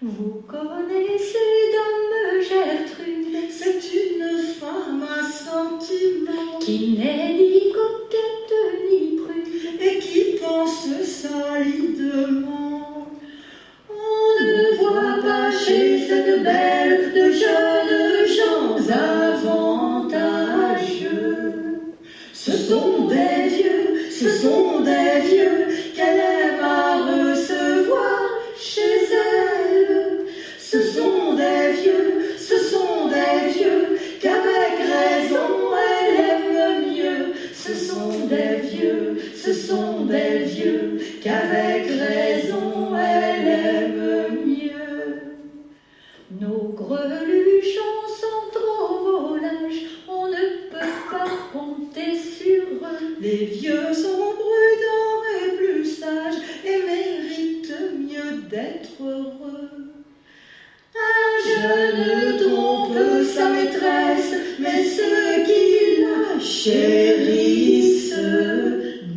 Vous connaissez Dame Gertrude, c'est une femme à sentiment qui n'est ni coquette ni prude, et qui pense solidement. On ne voit pas chez cette belle de jeunes gens avantageux. Ce sont des vieux qu'elle aime à recevoir chez elle. Ce sont des vieux qu'avec raison elle aime mieux. Ce sont des vieux qu'avec raison elle aime mieux. Nos greluchons sont trop volages, on ne peut pas compter sur eux. Les vieux sont prudents et plus sages et méritent mieux d'être heureux. Un jeune trompe sa maîtresse, mais ceux qui la chérissent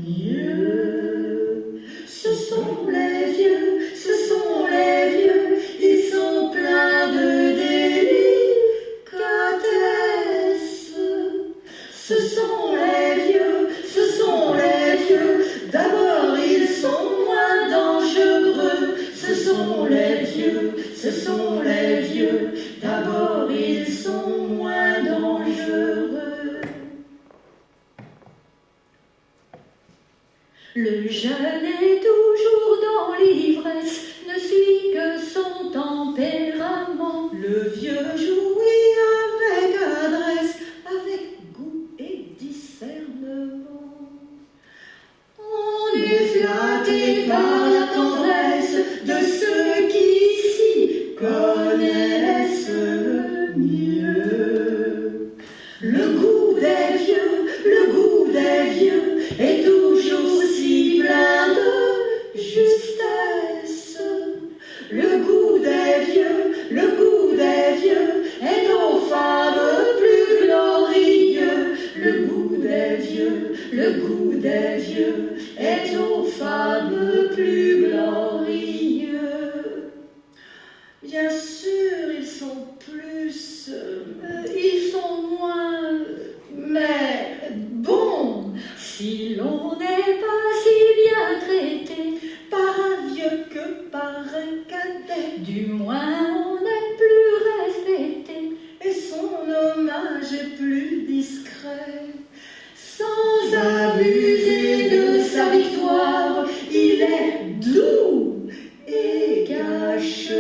mieux. Ce sont les vieux, ils sont pleins de délicatesse. Ce sont les vieux, d'abord ils sont moins dangereux. Ce sont les vieux, d'abord ils sont moins dangereux. Le jeune est toujours dans l'ivresse, ne suit que son tempérament. Le vieux jouit avec adresse, avec goût et discernement. On est flatté par la tendresse de ceux qui s'y connaissent mieux. Le goût des vieux est toujours si plein de justesse. Le goût des vieux est aux femmes plus glorieux. Le goût des vieux est aux femmes plus glorieux. Bien sûr, ils sont plus, Ils sont moins, mais bon, si l'on n'est pas si bien traité, par un vieux que par un cadet, du moins on est plus respecté. et son hommage est plus discret. Sans abuser de sa victoire, il est doux et cache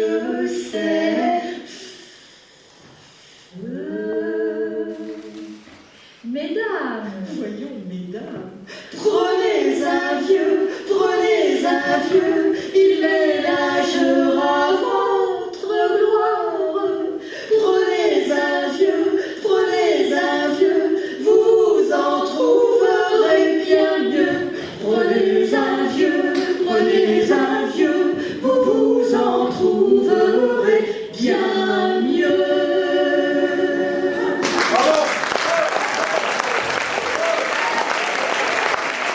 ses feux. Mesdames, Voyons, mesdames, prenez un vieux